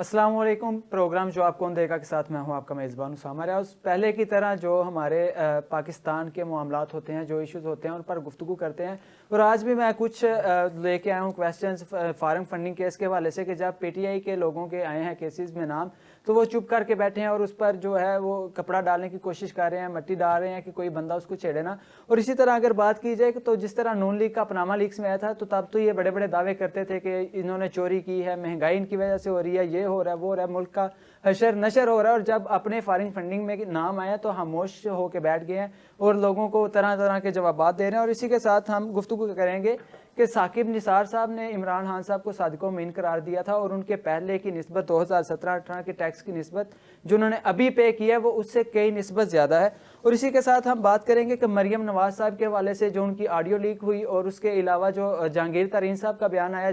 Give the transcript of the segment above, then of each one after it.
अस्सलाम वालेकुम। प्रोग्राम जो आपको देगा के साथ मैं हूं आपका मेज़बान उसामा रियाज। पहले की तरह जो हमारे पाकिस्तान के मामलात होते हैं, जो इश्यूज़ होते हैं, उन पर गुफ्तगू करते हैं। और आज भी मैं कुछ लेके आया हूं क्वेश्चंस फॉरेन फंडिंग केस के हवाले से कि जब पीटीआई के लोगों के आए हैं केसेस में नाम, तो वो चुप करके बैठे हैं और उस पर जो है वो कपड़ा डालने की कोशिश कर रहे हैं, मट्टी डाल रहे हैं कि कोई बंदा उसको छेड़े ना। और इसी तरह अगर बात की जाए तो जिस तरह नून लीग का पनामा लीक्स में आया था, तो तब तो ये बड़े बड़े दावे करते थे कि इन्होंने चोरी की है, महंगाई इनकी वजह से हो रही है, ये हो रहा है, वो हो रहा है, मुल्क का हशर नशर हो रहा है। और जब अपने फॉरेन फंडिंग में नाम आया तो खामोश होकर बैठ गए हैं और लोगों को तरह तरह के जवाब दे रहे हैं। और इसी के साथ हम गुफ्तगू करेंगे कि साकिब निसार साहब ने इमरान खान साहब को सादिको मीन करार दिया था और उनके पहले की निस्बत 2017-18 के टैक्स की निस्बत जो उन्होंने अभी पे किया है वो उससे कई निस्बत ज़्यादा है। और इसी के साथ हम बात करेंगे कि मरियम नवाज साहब के हवाले से जो उनकी ऑडियो लीक हुई और उसके अलावा जो जहांगीर तरीन साहब का बयान आया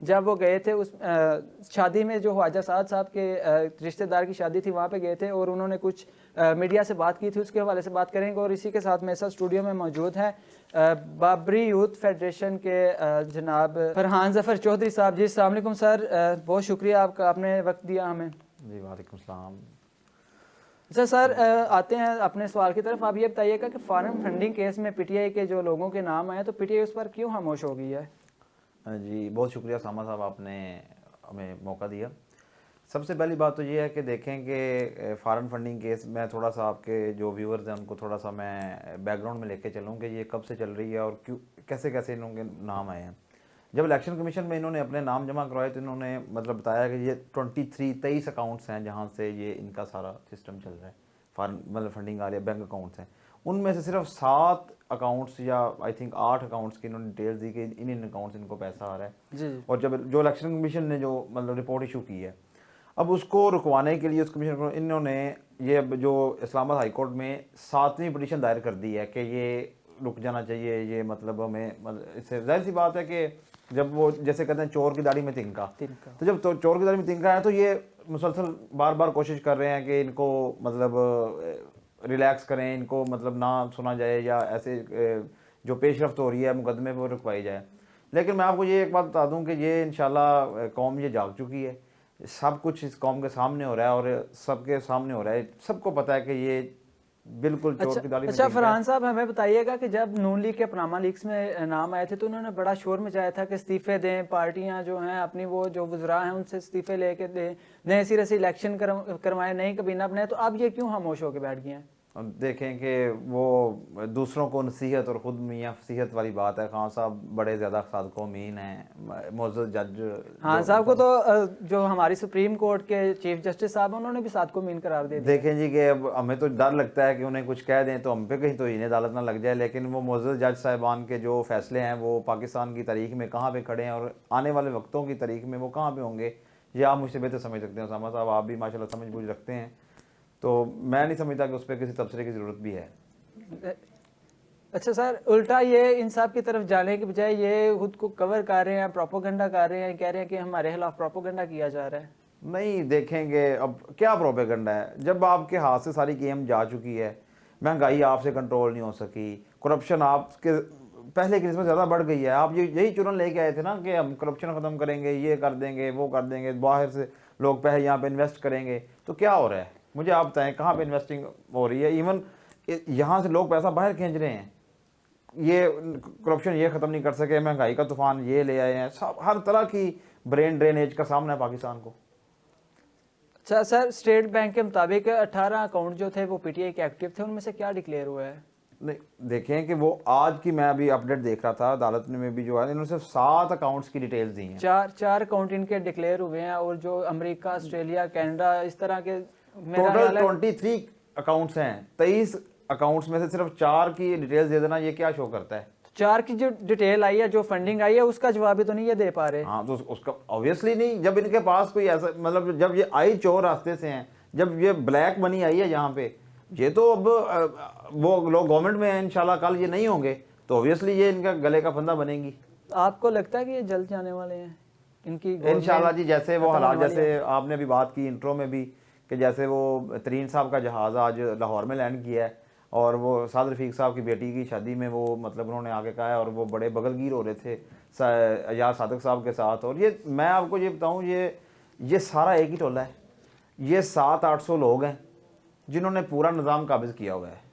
जब वो गए थे उस शादी में, जो ख्वाजा साद साहब के रिश्तेदार की शादी थी, वहाँ पे गए थे और उन्होंने कुछ मीडिया से बात की थी, उसके हवाले से बात करेंगे। और इसी के साथ मेरे साथ स्टूडियो में मौजूद हैं बाबरी यूथ फेडरेशन के जनाब फरहान जफर चौधरी साहब। जी अस्सलाम वालेकुम सर, बहुत शुक्रिया आपका, आपने वक्त दिया हमें। जी वालेकुम सलाम। अच्छा सर, आते हैं अपने सवाल की तरफ। आप ये बताइएगा कि फॉरेन फंडिंग केस में पीटीआई के जो लोगों के नाम आए तो पीटीआई उस पर क्यों खामोश हो गई है? जी बहुत शुक्रिया सामा साहब, आपने हमें मौका दिया। सबसे पहली बात तो ये है कि देखें कि फॉरेन फंडिंग केस में थोड़ा सा आपके जो व्यूअर्स हैं उनको थोड़ा सा मैं बैकग्राउंड में लेके चलूँ कि ये कब से चल रही है और क्यों कैसे कैसे इनके नाम आए हैं। जब इलेक्शन कमीशन में इन्होंने अपने नाम जमा करवाए तो इन्होंने मतलब बताया कि ये 23 अकाउंट्स हैं जहाँ से ये इनका सारा सिस्टम चल रहा है, फॉरेन मतलब फंडिंग आ रही है, बैंक अकाउंट्स हैं। उनमें से सिर्फ 7 अकाउंट्स या आई थिंक 8 अकाउंट्स की इन्होंने डिटेल्स दी कि इन अकाउंट्स इनको पैसा आ रहा है। जी। और जब जो इलेक्शन कमीशन ने जो मतलब रिपोर्ट इशू की है, अब उसको रुकवाने के लिए उस कमीशन को इन्होंने ये जो इस्लामाबाद हाई कोर्ट में 7वीं पिटीशन दायर कर दी है कि ये रुक जाना चाहिए। ये मतलब हमें मतलब इससे जाहिर सी बात है कि जब वो जैसे कहते हैं चोर की दाढ़ी में तिनका, तो जब चोर की दाढ़ी में तिनका है तो ये मुसलसल बार बार कोशिश कर रहे हैं कि इनको मतलब रिलैक्स करें, इनको मतलब ना सुना जाए या ऐसे जो पेशरफ्त हो रही है मुकदमे पर वो रुकवाई जाए। लेकिन मैं आपको ये एक बात बता दूं कि ये इंशाल्लाह कौम ये जाग चुकी है, सब कुछ इस कौम के सामने हो रहा है और सबके सामने हो रहा है, सबको पता है कि ये बिल्कुल चोर की दाढ़ी में अच्छा तिनका है। फरहान साहब, हमें बताइएगा कि जब नून लीग के पनामा लीक्स में नाम आए थे तो उन्होंने बड़ा शोर मचाया था कि इस्तीफे दें, पार्टियां जो हैं अपनी वो जो वज़रा हैं उनसे इस्तीफे लेके दें, नए सिरे से इलेक्शन करवाएं, नई कबीना बनाए। तो अब ये क्यों खामोश होकर बैठ गए हैं? अब देखें कि वो दूसरों को नसीहत और ख़ुद मियाँ फसीहत वाली बात है। खान साहब बड़े ज़्यादा सादको अमीन हैं, मोअज़्ज़ज़ जज। हाँ साहब को तो जो हमारी सुप्रीम कोर्ट के चीफ जस्टिस साहब हैं उन्होंने भी सादको अमीन करार दे दिया। देखें जी कि अब हमें तो डर लगता है कि उन्हें कुछ कह दें तो हम पे कहीं तो इन्हें अदालत ना लग जाए, लेकिन वो मोअज़्ज़ज़ जज साहिबान के जो फैसले हैं वो पाकिस्तान की तारीख में कहाँ पे खड़े हैं और आने वाले वक्तों की तारीख में वो कहाँ पे होंगे, ये आप मुझसे बेहतर समझ सकते हैं उसामा साहब। आप भी माशाल्लाह समझ बूझ रखते हैं, तो मैं नहीं समझता कि उस पर किसी तबसरे की ज़रूरत भी है। अच्छा सर, उल्टा ये इन सब की तरफ जाने के बजाय ये खुद को कवर कर रहे हैं, प्रोपोगंडा कर रहे हैं, कह रहे हैं कि हमारे खिलाफ प्रोपोगंडा किया जा रहा है। नहीं देखेंगे अब क्या प्रोपेगेंडा है, जब आपके हाथ से सारी गेम जा चुकी है, महंगाई आपसे कंट्रोल नहीं हो सकी, करप्शन आपके पहले की निस्बत ज़्यादा बढ़ गई है। आप यही चुनन लेके आए थे ना कि हम करप्शन ख़त्म करेंगे, ये कर देंगे, वो कर देंगे, बाहर से लोग पैसे यहाँ पे इन्वेस्ट करेंगे। तो क्या हो रहा है मुझे आप बताएं, कहाँ पे इन्वेस्टिंग हो रही है? इवन यहाँ से लोग पैसा बाहर खींच रहे हैं। ये करप्शन ये ख़त्म नहीं कर सके, महंगाई का तूफान ये ले आए हैं, सब हर तरह की ब्रेन ड्रेनेज का सामना है पाकिस्तान को। अच्छा सर, स्टेट बैंक के मुताबिक 18 अकाउंट जो थे वो पीटीआई के एक्टिव थे, उनमें से क्या डिक्लेयर हुआ है? नहीं देखें कि वो आज की मैं अभी अपडेट देख रहा था अदालत में भी जो है इन्होंने सिर्फ 7 अकाउंट्स की डिटेल्स दी हैं। चार अकाउंट इनके डिक्लेयर हुए हैं और जो अमेरिका, ऑस्ट्रेलिया, कनाडा इस तरह के टोटल 23 अकाउंट्स हैं। 23 अकाउंट्स में से सिर्फ 4 की डिटेल्स दे देना, ये क्या शो करता है? 4 की जो डिटेल आई है, जो फंडिंग आई है, उसका जवाब भी तो नहीं ये दे पा रहे। हाँ तो उसका ऑब्वियसली नहीं, जब इनके पास कोई ऐसा मतलब जब ये आई चोर रास्ते से हैं, जब ये ब्लैक मनी आई है यहाँ पे, ये तो अब वो लोग गवर्नमेंट में हैं, इंशाल्लाह कल ये नहीं होंगे तो ऑब्वियसली ये इनका गले का फंदा बनेगी। आपको लगता है कि ये जल्द जाने वाले हैं इनकी इंशाल्लाह जी? जैसे वो हालात, जैसे आपने अभी बात की इंट्रो में भी कि जैसे वो तरीन साहब का जहाज़ आज लाहौर में लैंड किया है और वो साद रफीक साहब की बेटी की शादी में वो मतलब उन्होंने आगे कहा है और वो बड़े बगलगीर हो रहे थे यार सादक साहब के साथ। और ये मैं आपको ये बताऊं, ये ये सारा एक ही टोला है, ये 700-800 लोग हैं जिन्होंने पूरा निज़ाम काबिज किया हुआ है।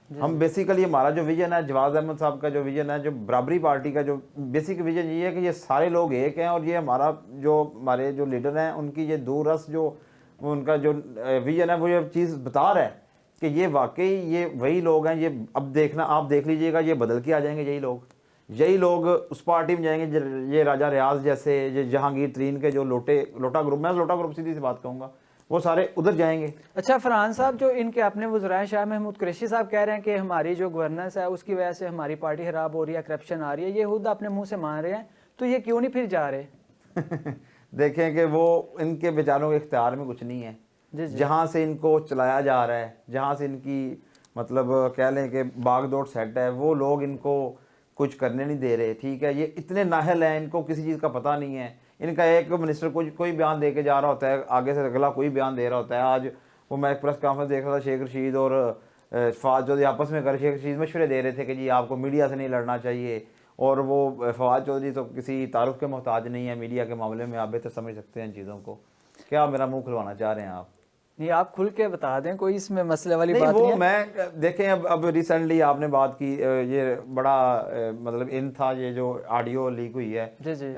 हम बेसिकली हमारा जो विजन है, जवाद अहमद साहब का जो विजन है, जो बराबरी पार्टी का जो बेसिक विजन ये है कि ये सारे लोग एक हैं, और ये हमारे जो लीडर हैं उनकी ये दूरस जो उनका जो विजन है वो ये चीज़ बता रहा है कि ये वाकई ये वही लोग हैं। ये अब देखना, आप देख लीजिएगा, ये बदल के आ जाएंगे, यही लोग उस पार्टी में जाएंगे। ये राजा रियाज जैसे, ये जहांगीर तरीन के जो लोटा ग्रुप, मैं लोटा ग्रुप सीधी सी बात कहूँगा, वो सारे उधर जाएंगे। अच्छा फरहान साहब, जो इनके अपने वज़राए शाह महमूद कुरैशी साहब कह रहे हैं कि हमारी जो गवर्नेंस है उसकी वजह से हमारी पार्टी खराब हो रही है, करप्शन आ रही है, ये खुद अपने मुंह से मान रहे हैं, तो ये क्यों नहीं फिर जा रहे? देखें कि वो इनके बेचारों के इख्तियार में कुछ नहीं है। जहाँ से इनको चलाया जा रहा है, जहाँ से इनकी मतलब कह लें कि बागडोर सेट है, वो लोग इनको कुछ करने नहीं दे रहे। ठीक है, ये इतने नाहल हैं, इनको किसी चीज़ का पता नहीं है। इनका एक मिनिस्टर कोई बयान दे के जा रहा होता है, आगे से अगला कोई बयान दे रहा होता है। आज वो मैं एक प्रेस कॉन्फ्रेंस देख रहा था, शेख रशीद और फवाद चौधरी आपस में शेख रशीद मशवरे दे रहे थे कि जी आपको मीडिया से नहीं लड़ना चाहिए, और वो फवाद चौधरी तो किसी तारुफ के मोहताज नहीं है मीडिया के मामले में। आप बेहतर समझ सकते हैं इन चीज़ों को। क्या मेरा मुंह खुलवाना चाह रहे हैं आप? नहीं, आप खुल के बता दें, कोई इसमें मसले वाली नहीं, बात वो नहीं है। मैं देखें, अब रिसेंटली आपने बात की, ये बड़ा मतलब इन था, ये जो ऑडियो लीक हुई है जी जी।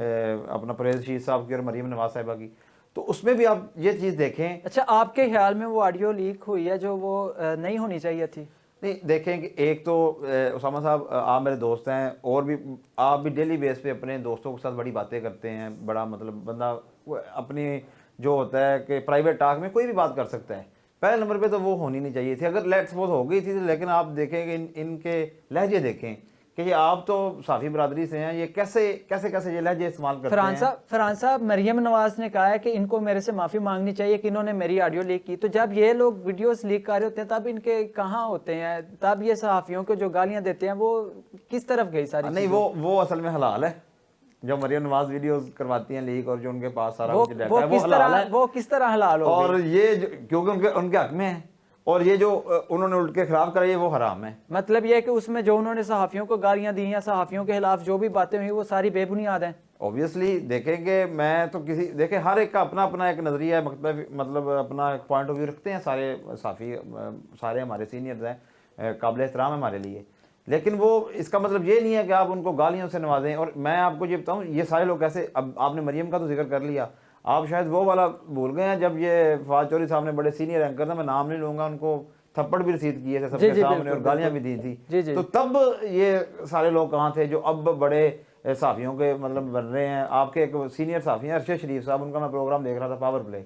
अपना परवेज रशीद साहब की और मरीम नवाज साहिबा की, तो उसमें भी आप ये चीज़ देखें। अच्छा, आपके ख्याल में वो ऑडियो लीक हुई है जो वो नहीं होनी चाहिए थी? नहीं, देखें कि एक तो उसामा साहब, आप मेरे दोस्त हैं, और भी आप भी डेली बेस पे अपने दोस्तों के साथ बड़ी बातें करते हैं। बड़ा मतलब बंदा अपनी जो होता है कि प्राइवेट टॉक में कोई भी बात कर सकता है। पहले नंबर पे तो वो होनी नहीं चाहिए थी, अगर लेट सपोज हो गई थी तो। लेकिन आप देखें कि इनके लहजे देखें कि ये आप तो साफ़ी बरादरी से हैं, ये कैसे ये लहजे इस्तेमाल करते हैं। फरहान साहब, मरियम नवाज ने कहा है कि इनको मेरे से माफ़ी मांगनी चाहिए कि इन्होंने मेरी ऑडियो लीक की। तो जब ये लोग वीडियोस लीक कर रहे होते हैं तब इनके कहाँ होते हैं? तब ये सहाफ़ियों को जो गालियाँ देते हैं वो किस तरफ गई सारी? नहीं, वो असल में हलाल है। जो मरियम नवाज वीडियोस करवाती हैं लीक, और जो उनके पास सारा कुछ डाटा है, वो हलाल है। वो किस तरह हलाल हो? और ये क्योंकि उनके हक में है, और ये जो उन्होंने उल्ट के खिलाफ करा, ये वो हराम है। मतलब ये है कि उसमें जो उन्होंने सहाफ़ियों को गालियां दी या सहाफ़ियों के खिलाफ जो भी बातें हुई वो सारी बेबुनियाद हैं। ऑब्वियसली देखेंगे, मैं तो देखें हर एक का अपना अपना एक नज़रिया है, मतलब अपना एक पॉइंट ऑफ व्यू रखते हैं सारे साफ़ी, सारे हमारे सीनियर्स हैं, काबिल एहतराम है हमारे लिए। लेकिन वो इसका मतलब ये नहीं है कि आप उनको गालियों से नवाजें। और मैं आपको ये बताऊँ, ये सारे लोग कैसे, अब आपने मरियम का तो जिक्र कर लिया, आप शायद वो वाला भूल गए हैं जब ये फवाद चौधरी साहब ने, बड़े सीनियर एंकर थे, मैं नाम नहीं लूँगा, उनको थप्पड़ भी रसीद किए थे सबके सामने और गालियाँ भी दी थी। तो तब ये सारे लोग कहाँ थे जो अब बड़े साफ़ियों के मतलब बन रहे हैं? आपके एक सीनियर साफ़ी हैं अरशद शरीफ साहब, उनका मैं प्रोग्राम देख रहा था, पावर प्ले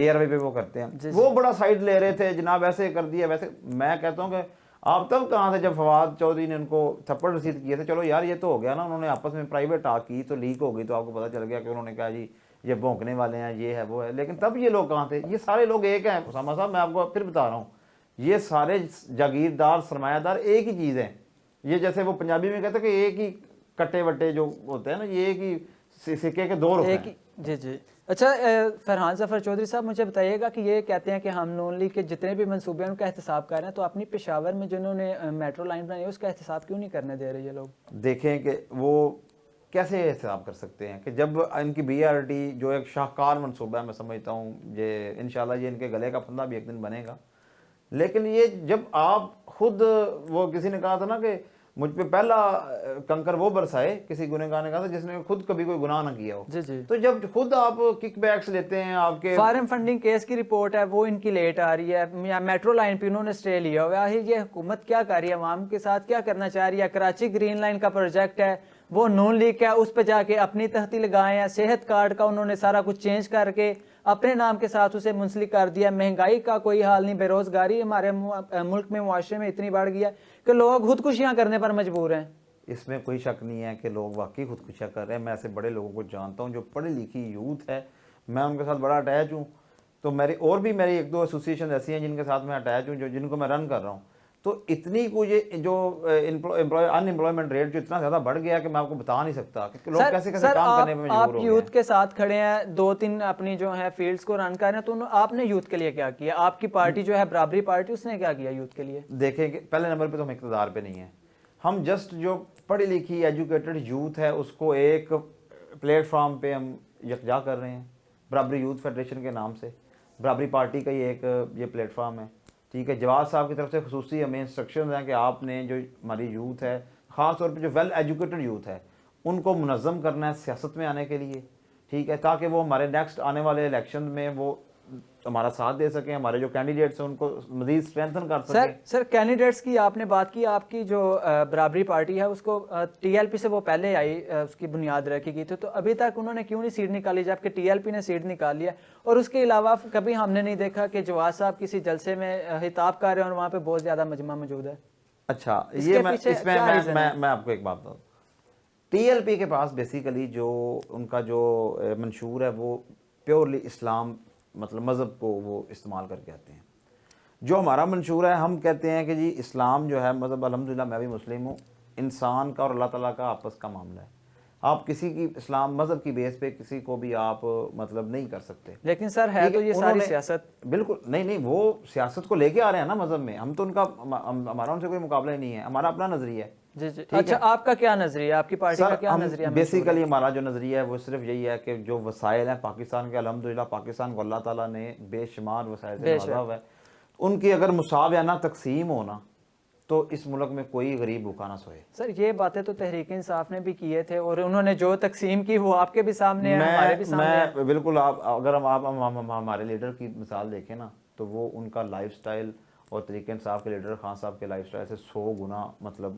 ARY पे वो करते हैं, वो बड़ा साइड ले रहे थे, जनाब ऐसे कर दिया वैसे। मैं कहता हूँ कि आप तब कहाँ थे जब फवाद चौधरी ने उनको थप्पड़ रसीद किए थे? चलो यार, ये तो हो गया ना, उन्होंने आपस में प्राइवेट टॉक की तो लीक हो गई, तो आपको पता चल गया कि उन्होंने कहा जी ये भौंकने वाले हैं, ये है वो है। लेकिन तब ये लोग कहाँ थे? ये सारे लोग एक हैं उसामा साहब, मैं आपको फिर बता रहा हूँ, ये सारे जागीरदार सरमायादार एक ही चीज़ है। ये जैसे वो पंजाबी में कहते हैं कि एक ही कट्टे वट्टे जो होते हैं ना, ये एक ही सिक्के के दो रुख हैं। जी जी। अच्छा फरहान ज़फ़र चौधरी साहब, मुझे बताइएगा कि ये कहते हैं कि हम नून लीग के जितने भी मंसूबे हैं उनका एहतसाब कर रहे हैं, तो अपनी पेशावर में जिन्होंने मेट्रो लाइन बनाई है उसका एहतसाब क्यों नहीं करने दे रहे ये लोग? देखें कि वो कैसे एहतसाब कर सकते हैं कि जब इनकी BRT जो एक शाहकार मनसूबा है, मैं समझता हूँ ये इंशाल्लाह ये इनके गले का फंदा भी एक दिन बनेगा। लेकिन ये जब आप खुद, वो किसी ने कहा था ना कि मुझ पे पहला कंकर वो बरसाए, किसी गुनहगार ने कहा था जिसने खुद कभी कोई गुनाह ना किया हो। जी जी। तो जब खुद आप किकबैक्स लेते हैं, आपके फॉरेन फंडिंग केस की रिपोर्ट है वो इनकी लेट आ रही है, या मेट्रो लाइन पे उन्होंने स्टे लिया हुआ है, ये हुकूमत क्या कर रही है, अवाम के साथ क्या करना चाह रही है? कराची ग्रीन लाइन का प्रोजेक्ट है, वो नून लीग का, उस पर जाके अपनी तख्ती लगाए हैं। सेहत कार्ड का उन्होंने सारा कुछ चेंज करके अपने नाम के साथ उसे मुंसलिक कर दिया। महंगाई का कोई हाल नहीं, बेरोजगारी हमारे मुल्क में, मुआशरे में इतनी बढ़ गई है कि लोग खुदकुशियां करने पर मजबूर हैं। इसमें कोई शक नहीं है कि लोग वाकई खुदकुशियाँ कर रहे हैं। मैं ऐसे बड़े लोगों को जानता हूँ जो पढ़ी लिखी यूथ है, मैं उनके साथ बड़ा अटैच हूँ। तो मेरी एक दो एसोसिएशन ऐसी हैं जिनके साथ मैं अटैच हूँ, जिनको मैं रन कर रहा हूँ। तो इतनी कुछ जो अनएम्प्लॉयमेंट रेट जो इतना ज़्यादा बढ़ गया कि मैं आपको बता नहीं सकता कि लोग कैसे कैसे काम करने में मजबूर हो गए हैं। आप यूथ के साथ खड़े हैं, 2-3 अपनी जो है फील्ड्स को रन कर रहे हैं, तो आपने यूथ के लिए क्या किया? आपकी पार्टी जो है बराबरी पार्टी, उसने क्या किया यूथ के लिए? देखें कि पहले नंबर पे तो हम इक़्तिदार पे नहीं है, हम जस्ट जो पढ़ी लिखी एजुकेटेड यूथ है उसको एक प्लेटफॉर्म पे हम यकजा कर रहे हैं। बराबरी यूथ फेडरेशन के नाम से, बराबरी पार्टी का ही एक ये प्लेटफॉर्म है, ठीक है। जवाद साहब की तरफ से खुसूसी हमें इंस्ट्रक्शन हैं कि आपने जो हमारी यूथ है, ख़ास तौर पे जो वेल एजुकेटेड यूथ है, उनको मुनज़्ज़म करना है सियासत में आने के लिए, ठीक है, ताकि वो हमारे नेक्स्ट आने वाले इलेक्शन में वो हमारा साथ दे सकें, हमारे जो कैंडिडेट्स हैं उनको मज़ीद स्ट्रेंथन कर सकें। सर कैंडिडेट्स की आपने बात की, आपकी जो बराबरी पार्टी है उसको टीएलपी से वो पहले आई, उसकी बुनियाद रखी गई थी, तो अभी तक उन्होंने क्यों नहीं सीट निकाली जबकि टीएलपी ने सीट निकाली है? और उसके अलावा कभी हमने नहीं देखा कि जवाद साहब किसी जलसे में हिताब कर रहे हैं और वहाँ पे बहुत ज़्यादा मजमा मौजूद है। अच्छा, इसके ये पीछे इसमें क्या रीज़न है? मैं आपको एक बात बताऊँ। टीएलपी के पास बेसिकली जो उनका जो मंशूर है वो प्योरली इस्लाम मतलब मज़हब को वो इस्तेमाल करके आते हैं। जो हमारा मंशूर है, हम कहते हैं कि जी इस्लाम जो है मतलब अल्हम्दुलिल्लाह मैं भी मुस्लिम हूँ, इंसान का और अल्लाह ताला का आपस का मामला है। आप किसी की इस्लाम मज़हब की बेस पे किसी को भी आप मतलब नहीं कर सकते। लेकिन सर है ठीक तो ये सारी उन्होंने- सियासत। बिल्कुल नहीं नहीं, वो सियासत को लेके आ रहे हैं ना मज़हब में, हम तो उनका हमारा उनसे कोई मुकाबला ही नहीं है, हमारा अपना नज़रिया है। जी जी। ठीक अच्छा, है। आपका क्या नज़रिया, आपकी पार्टी का क्या नज़रिया? बेसिकली हमारा जो नज़रिया है वो सिर्फ यही है कि जो वसाइल हैं पाकिस्तान के, अल्हम्दुलिल्लाह पाकिस्तान को अल्लाह ताला ने बेशुमार वसाइल से बेशक। नवाजा हुआ है, उनकी अगर मुसावियाना तकसीम होना तो इस मुल्क में कोई गरीब भूखा ना सोए। सर ये बातें तो तहरीक इंसाफ ने भी किए थे और उन्होंने जो तकसीम की वो आपके भी सामने है, हमारे भी सामने है। मैं बिल्कुल, आप अगर हम हमारे लीडर की मिसाल देखें ना तो वो उनका लाइफस्टाइल और तरीके इंसाफ के लीडर खान साहब के लाइफस्टाइल से 100 गुना मतलब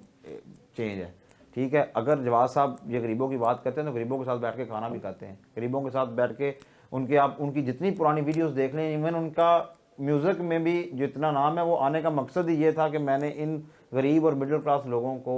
चेंज है, ठीक है। अगर जवाद साहब ये गरीबों की बात करते हैं तो गरीबों के साथ बैठ के खाना भी खाते हैं, गरीबों के साथ बैठ के उनके आप उनकी जितनी पुरानी वीडियोस देख लें, इवन उनका म्यूज़िक में भी जितना नाम है वो आने का मकसद ही ये था कि मैंने इन गरीब और मिडिल क्लास लोगों को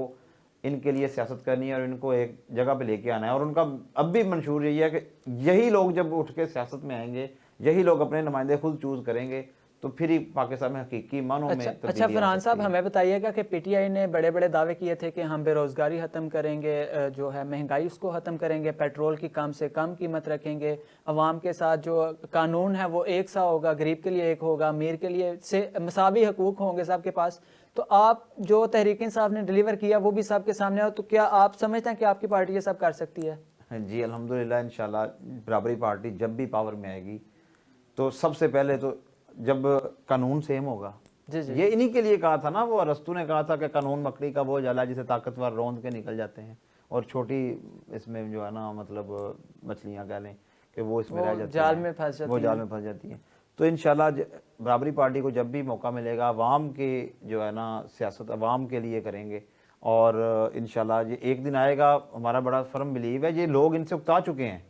इनके लिए सियासत करनी है और इनको एक जगह पे लेके आना है। और उनका अब भी मंशूर यही है कि यही लोग जब उठ के सियासत में आएंगे, यही लोग अपने नुमाइंदे खुद चूज़ करेंगे, तो फिर ही पाकिस्तान में हकीकी मानों में अच्छा फरहान साहब, हमें बताइएगा कि पीटीआई ने बड़े बड़े दावे किए थे कि हम बेरोज़गारी ख़त्म करेंगे, जो है महंगाई उसको ख़त्म करेंगे, पेट्रोल की कम से कम कीमत रखेंगे, अवाम के साथ जो कानून है वो एक सा होगा, गरीब के लिए एक होगा, अमीर के लिए से मसावी हकूक़ होंगे सबके पास। तो आप जो तहरीक इंसाफ ने डिलीवर किया वो भी सबके सामने हो, तो क्या आप समझते हैं कि आपकी पार्टी ये सब कर सकती है? जी अल्हम्दुलिल्लाह, इंशाल्लाह बराबरी पार्टी जब भी पावर में आएगी तो सबसे पहले तो जब कानून सेम होगा, जी जी। ये इन्हीं के लिए कहा था ना, वो अरस्तू ने कहा था कि कानून मकड़ी का वो जाला जिसे ताकतवर रौंद के निकल जाते हैं और छोटी इसमें जो है ना मतलब मछलियाँ कह लें कि वो इसमें रह जाती जाल हैं, में फंस जाती वो जाल में फंस जाती हैं। तो इंशाल्लाह बराबरी पार्टी को जब भी मौका मिलेगा अवाम के जो है ना सियासत अवाम के लिए करेंगे और इंशाल्लाह ये एक दिन आएगा, हमारा बड़ा फर्म बिलीव है, ये लोग इनसे उकता चुके हैं।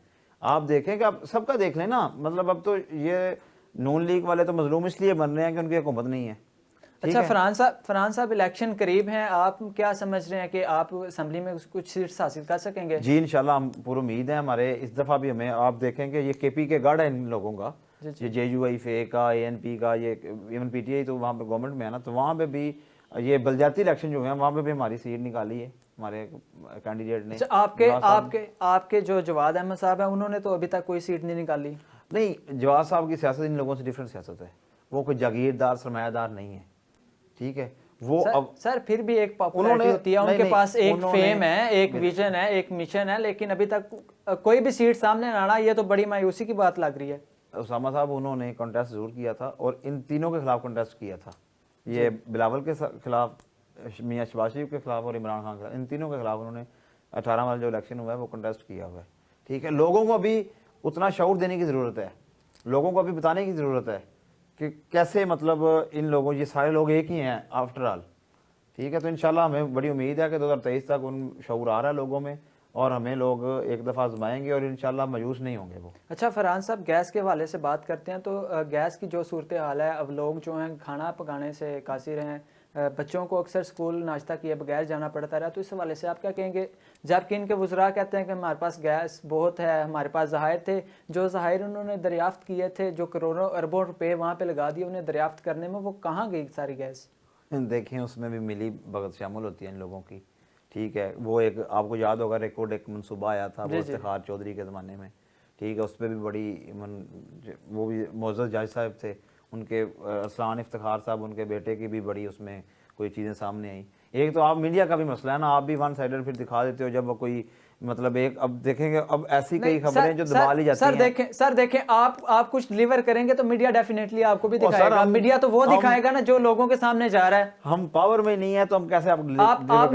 आप देखें कि आप सबका देख लें ना, मतलब अब तो ये नून लीग वाले तो मजलूम इसलिए बन रहे हैं कि उनकी हुकूमत नहीं है। अच्छा फरहान साहब इलेक्शन करीब हैं, आप क्या समझ रहे हैं कि आप असम्बली में कुछ सीट्स हासिल कर सकेंगे? जी इंशाल्लाह, हम पूरी उम्मीद है हमारे इस दफ़ा भी हमें। आप देखेंगे ये केपी के गढ़ है इन लोगों का, ये JUI फे का, ANP का, ये इवन PTI तो वहाँ पे गवर्नमेंट में है ना, तो वहाँ पे भी ये बलजाती इलेक्शन जो है वहाँ पे भी हमारी सीट निकाली है हमारे कैंडिडेट ने। अच्छा, आपके जो जवाद अहमद साहब हैं उन्होंने तो अभी तक कोई सीट नहीं निकाली। नहीं, जवाद साहब की सियासत इन लोगों से डिफरेंट सियासत है, वो कोई जागीरदार सरमायादार नहीं है, ठीक है। वो सर फिर भी एक पॉपुलैरिटी होती है, उनके पास एक फेम है, एक विजन है, एक मिशन है, लेकिन अभी तक कोई भी सीट सामने ना आना, ये तो बड़ी मायूसी की बात लग रही है। उसामा साहब उन्होंने कॉन्टेस्ट जरूर किया था और इन तीनों के खिलाफ कॉन्टेस्ट किया था, ये बिलावल के खिलाफ, मियाँ शहबाज शरीफ के खिलाफ और इमरान खान के खिलाफ, इन तीनों के खिलाफ उन्होंने 18 वाला जो इलेक्शन हुआ है वो कॉन्टेस्ट किया हुआ है, ठीक है। लोगों को अभी उतना शऊर देने की ज़रूरत है, लोगों को अभी बताने की ज़रूरत है कि कैसे मतलब इन लोगों, ये सारे लोग एक ही हैं आफ्टर ऑल, ठीक है। तो इंशाल्लाह हमें बड़ी उम्मीद है कि 2023 तक उन शऊर आ रहा है लोगों में और हमें लोग एक दफ़ा आजमाएंगे और इंशाल्लाह मायूस नहीं होंगे वो। अच्छा फरहान साहब, गैस के हवाले से बात करते हैं, तो गैस की जो सूरत हाल है, अब लोग जो हैं खाना पकाने से कासिर हैं, बच्चों को अक्सर स्कूल नाश्ता किए बगैर जाना पड़ता रहा, तो इस हवाले से आप क्या कहेंगे? जबकि इनके वज़रा कहते हैं कि हमारे पास गैस बहुत है, हमारे पास ज़हायर थे, जो ज़हायर उन्होंने दरियाफ्त किए थे, जो करोड़ों अरबों रुपए वहाँ पे लगा दिए उन्हें दरियाफ्त करने में, वो कहाँ गई सारी गैस? देखें उसमें भी मिली भगत शामिल होती है इन लोगों की, ठीक है। वो एक आपको याद होगा रिकॉर्ड एक मनसूबा आया था वो इफ्तिखार चौधरी के ज़माने में, ठीक है, उस पर भी बड़ी वो भी मोअज़्ज़ज़ जज साहब थे, उनके असलान इफ्तिखार साहब उनके बेटे की भी बड़ी उसमें कोई चीज़ें सामने आई। एक तो आप मीडिया का भी मसला है ना, आप भी वन साइडेड फिर दिखा देते हो, जब कोई मतलब एक अब देखेंगे अब ऐसी कई नहीं, खबरें जो दबा ली जाती हैं। सर देखें, आप कुछ डिलीवर करेंगे तो मीडिया डेफिनेटली आपको भी और सर, दिखाएगा। हम- मीडिया तो वो हम- दिखाएगा ना जो लोगों के सामने जा रहा है। हम पावर में नहीं है तो हम कैसे आप आप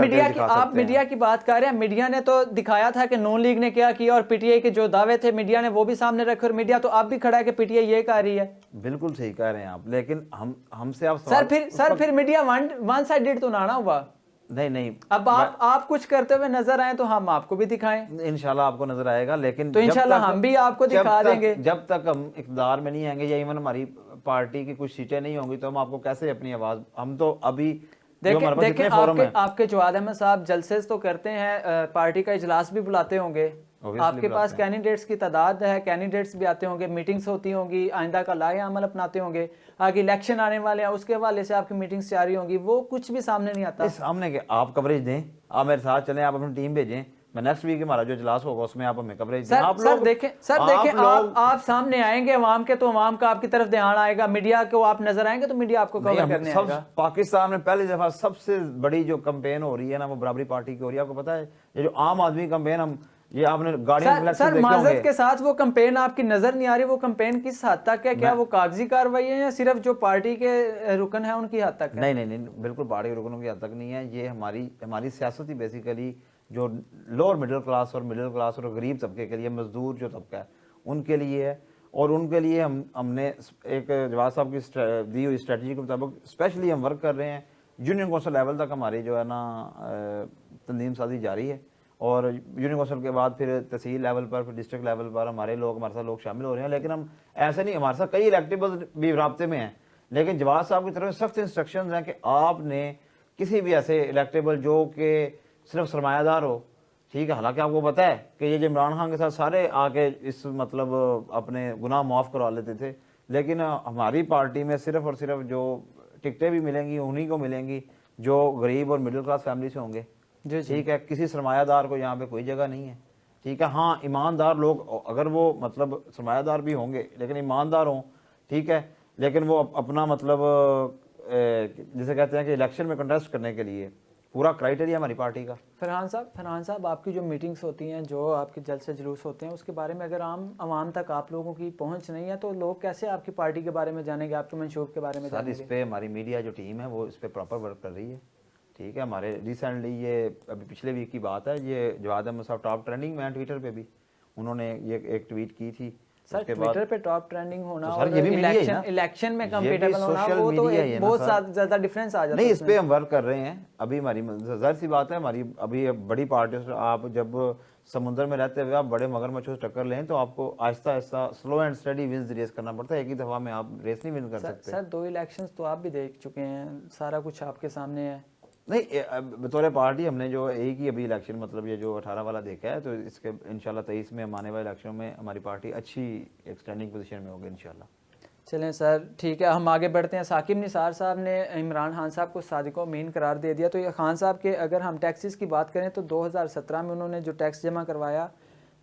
मीडिया की बात कर रहे हैं। मीडिया ने तो दिखाया था कि नून लीग ने क्या किया, और पीटीआई के जो दावे थे मीडिया ने वो भी सामने रखे, और मीडिया तो अब भी खड़ा है कि पीटीआई ये कह रही है। बिल्कुल सही कह रहे हैं आप, लेकिन हमसे आप सर फिर मीडिया वन साइडेड तो ना हुआ। नहीं अब आप कुछ करते हुए नजर आए तो हम आपको भी दिखाएं। इंशाल्लाह आपको नजर आएगा, लेकिन तो इंशाल्लाह हम भी आपको दिखा देंगे। जब तक हम इक़्तिदार में नहीं आएंगे या इवन हमारी पार्टी की कुछ सीटें नहीं होंगी तो हम आपको कैसे अपनी आवाज, हम तो अभी देखें आपके जवाद अहमद साहब जलसे तो करते हैं, पार्टी का इजलास भी बुलाते होंगे, आपके पास कैंडिडेट्स की तादाद है, कैंडिडेट्स भी आते होंगे, मीटिंग्स होती होंगी, आइंदा का लाए अमल अपनाते होंगे, आगे इलेक्शन आने वाले हैं उसके हवाले से आपकी मीटिंग्स जारी होंगी, वो कुछ भी सामने नहीं आता। सामने के आप कवरेज दें, आप मेरे साथ चलें, आप अपनी टीम भेजें, मैं नेक्स्ट वीक हमारा जो इजलास होगा उसमें आप हमें कवरेज दें। सर देखें आप सामने आएंगे अवाम के तो अवाम का आपकी तरफ ध्यान आएगा, मीडिया को आप नजर आएंगे तो मीडिया आपको कवर करने आएगा। पाकिस्तान में पहली दफा सबसे बड़ी जो कैंपेन हो रही है ना वो बराबरी पार्टी की हो रही है। आपको पता है ये जो आम आदमी कैंपेन, हम ये आपने गाड़ियां सर माजरत के साथ वो कैंपेन आपकी नजर नहीं आ रही, वो कैंपेन किस हद तक है? क्या वो कागजी कार्रवाई है या सिर्फ जो पार्टी के रुकन है उनकी हद तक है? नहीं, बिल्कुल पार्टी रुकनों की हद तक नहीं है। ये हमारी सियासत ही बेसिकली जो लोअर मिडिल क्लास और गरीब तबके के लिए, मजदूर जो तबका है उनके लिए है, और उनके लिए हमने एक जवाब साहब की दी हुई स्ट्रेटजी के मुताबिक स्पेशली हम वर्क कर रहे हैं। यूनियन कौंसिल लेवल तक हमारी जो है ना तंजीम साजी जारी है, और यूनियन कौंसिल के बाद फिर तहसील लेवल पर, फिर डिस्ट्रिक्ट लेवल पर हमारे साथ लोग शामिल हो रहे हैं। लेकिन हम ऐसे नहीं, हमारे साथ कई इलेक्टेबल्स भी राब्ते में हैं, लेकिन जवाब साहब की तरफ सख्त इंस्ट्रक्शंस हैं कि आपने किसी भी ऐसे इलेक्टेबल जो कि सिर्फ सरमायादार हो, ठीक है, हालांकि आपको पता है कि ये जो इमरान खान के साथ सारे आके इस मतलब अपने गुनाह माफ़ करवा लेते थे, लेकिन हमारी पार्टी में सिर्फ और सिर्फ जो टिकटें भी मिलेंगी उन्हीं को मिलेंगी जो गरीब और मिडिल क्लास फैमिली से होंगे। जी ठीक है, किसी सरमायादार को यहाँ पे कोई जगह नहीं है। ठीक है, हाँ ईमानदार लोग अगर वो मतलब सरमायादार भी होंगे लेकिन ईमानदार हों, ठीक है, लेकिन वो अपना मतलब जिसे कहते हैं कि इलेक्शन में कंटेस्ट करने के लिए पूरा क्राइटेरिया हमारी पार्टी का। फरहान साहब आपकी जो मीटिंग्स होती हैं, जो आपके जलसे जुलूस होते हैं, उसके बारे में अगर आवाम तक आप लोगों की पहुंच नहीं है तो लोग कैसे आपकी पार्टी के बारे में जानेंगे, आपके मंशूब के बारे में जानेंगे? इस पे हमारी मीडिया जो टीम है वो इस पे प्रॉपर वर्क कर रही है। ठीक है, हमारे रिसेंटली ये अभी पिछले वीक की बात है, ये जवाद अहमद साहब टॉप ट्रेंडिंग में ट्विटर पे भी उन्होंने ये एक ट्वीट की थी। सर ट्विटर पे टॉप ट्रेंडिंग होना तो और इलेक्शन में कंपेटेबल होना वो तो बहुत ज्यादा डिफरेंस आ जाता है। नहीं, इस पे हम वर्क कर रहे हैं। अभी हमारी जाहिर सी बात है, हमारी अभी बड़ी पार्टी से आप जब समुद्र में रहते हुए आप बड़े मगरमच्छों से टक्कर लें तो आपको आहिस्ता आहिस्ता slow and steady wins race करना पड़ता है, एक ही दफा में आप रेस नहीं विन कर सकते। सर 2 इलेक्शंस तो आप भी देख चुके हैं, सारा कुछ आपके सामने है। नहीं, बतौर पार्टी हमने जो एक ही अभी इलेक्शन मतलब ये जो 18 वाला देखा है, तो इसके इंशाल्लाह 23 में हम आने वाले इलेक्शन में हमारी पार्टी अच्छी एक स्टैंडिंग पोजीशन में होगी इंशाल्लाह। चलें सर ठीक है, हम आगे बढ़ते हैं। साकिब निसार साहब ने इमरान खान साहब को सादिको अमीन करार दे दिया। तो ये खान साहब के अगर हम टैक्सेस की बात करें तो 2017 में उन्होंने जो टैक्स जमा करवाया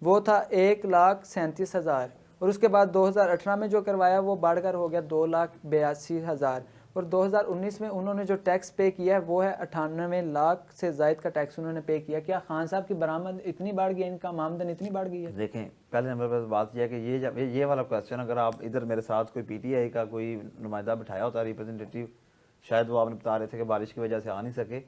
वो था 1,37,000, और उसके बाद 2018 में जो करवाया वो बढ़कर हो गया 2,82,000, और 2019 में उन्होंने जो टैक्स पे किया है वो है 98 लाख से ज़ायद का टैक्स उन्होंने पे किया। क्या खान साहब की बरामद इतनी बढ़ गई, इनका आमदन इतनी बढ़ गई है? देखें, पहले नंबर पर बात यह है कि ये वाला क्वेश्चन अगर आप इधर मेरे साथ कोई पीटीआई का कोई नुमाइंदा बिठाया होता रिप्रेजेंटेटिव, शायद वो आपने बता रहे थे कि बारिश की वजह से आ नहीं सके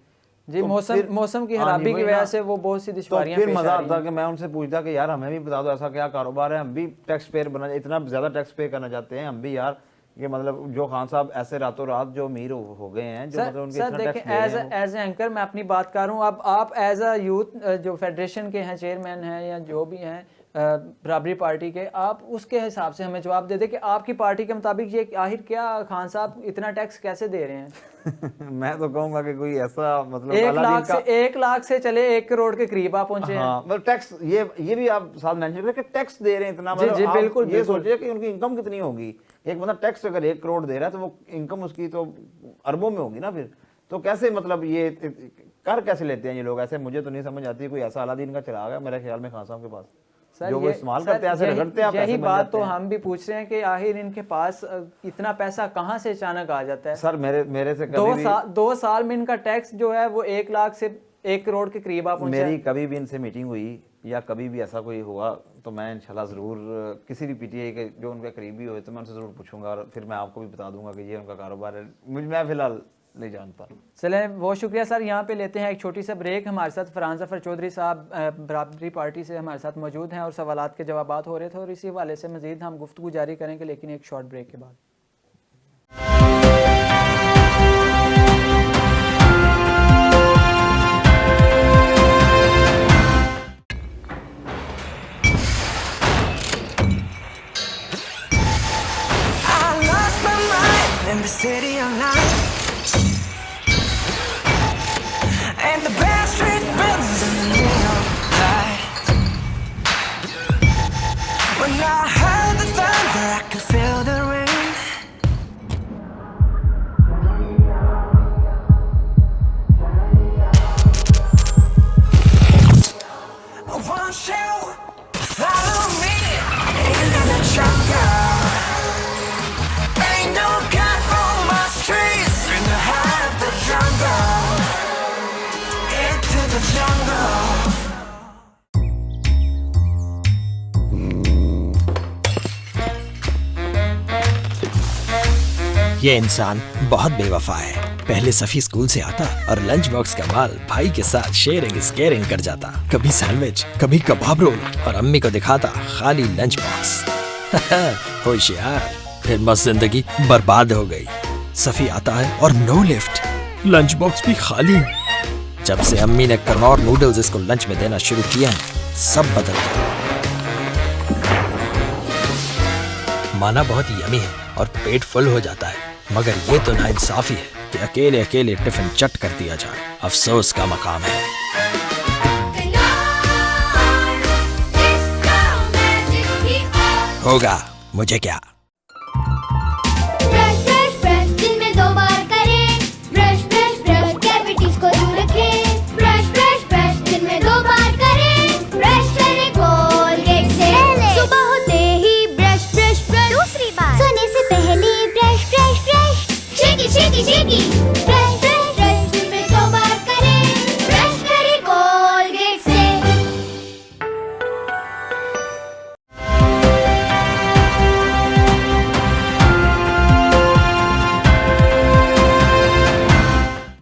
जी, तो मौसम की खराबी की वजह से वो बहुत सी दुश्वारियां तो फिर मजा आता कि मैं उनसे पूछता कि यार हमें भी बता दो ऐसा क्या कारोबार है, हम भी टैक्स पेयर बना, इतना ज्यादा टैक्स पे करना चाहते हैं हम भी यार, कि मतलब जो खान साहब ऐसे रातों रात जो अमीर हो गए हैं, जो मतलब उनके इतना टैक्स दे रहे हैं। एज एंकर मैं अपनी बात कर रहा हूँ, अब आप एज अ यूथ जो फेडरेशन के हैं चेयरमैन हैं या जो भी हैं बराबरी पार्टी के, आप उसके हिसाब से हमें जवाब दे दें कि आपकी पार्टी के मुताबिक ये आखिर क्या खान साहब इतना टैक्स कैसे दे रहे हैं? मैं तो कहूंगा कि कोई ऐसा मतलब 1 लाख से चले 1 करोड़ के करीब आप पहुंचे हैं। हाँ, मतलब टैक्स ये भी आप साथ मेंशन करें कि टैक्स दे रहे हैं इतना, मतलब जी, बिल्कुल, ये सोचिए कि उनकी इनकम कितनी होगी। एक बंदा टैक्स अगर 1 करोड़ दे रहा है तो वो इनकम उसकी तो अरबों में होगी ना, फिर तो कैसे मतलब ये कर कैसे लेते हैं ये लोग ऐसे? मुझे तो नहीं समझ आती। कोई ऐसा अलादीन का चिराग है मेरे ख्याल में खान साहब के पास जो वो इस्तेमाल करते हैं, ऐसे रगड़ते हैं। यही बात तो हम भी पूछ रहे हैं कि आखिर इनके पास इतना पैसा कहाँ से अचानक आ जाता है? सर मेरे से कभी 2 साल में इनका टैक्स जो है वो 1 लाख से 1 करोड़ के करीब आप पहुंचे। मेरी कभी भी इनसे मीटिंग हुई या कभी भी ऐसा कोई हुआ तो मैं इंशाल्लाह ज़रूर किसी भी पीटीआई के जो उनके करीबी हुए तो मैं उनसे ज़रूर पूछूंगा और फिर मैं आपको भी बता दूंगा कि ये उनका कारोबार है। मैं फ़िलहाल नहीं जानता। चलें, बहुत शुक्रिया सर। यहाँ पे लेते हैं एक छोटी सा ब्रेक। हमारे साथ फरहान ज़फ़र चौधरी साहब बराबरी पार्टी से हमारे साथ मौजूद हैं और सवालात के जवाबात हो रहे थे और इसी हवाले से मज़ीद हम गुफ्तगू जारी करेंगे, लेकिन एक शॉर्ट ब्रेक के बाद। In the city of night, and the best street buildings in the neon light. When I heard the thunder, I could feel the rain. I want you to follow me into the jungle. Ain't no God on my streets in the heart of the jungle. Into the jungle. ये इंसान बहुत बेवफा है। पहले Safi school से आता और lunch box का माल भाई के साथ शेयरिंग इज केयरिंग कर जाता। कभी सैंडविच, कभी कबाब रोल और अम्मी को दिखाता खाली लंच बॉक्स। होशियार। फिर मस्त जिंदगी बर्बाद हो गई। सफी आता है और नो लिफ्ट, लंच बॉक्स भी खाली। जब से अम्मी ने कनौर नूडल्स इसको लंच में देना शुरू किया है, सब बदल गया। माना बहुत यमी है और पेट फुल हो जाता है, मगर ये तो नाइंसाफी है कि अकेले अकेले टिफिन चट कर दिया जाए। अफसोस का मकाम है। होगा मुझे क्या। ब्रश ब्रश ब्रश दिन में 2 बार करें। ब्रश ब्रश ब्रश कैविटीज को दूर रखें। ब्रश ब्रश ब्रश दिन में 2 बार करें। ब्रश करें कोलगेट से सुबह होते ही ब्रश ब्रश ब्रश। दूसरी बार सोने से पहले brush brush brush. Shaky shaky shaky. Brush brush brush दिन में 2 बार करें। ब्रश करें कोलगेट से।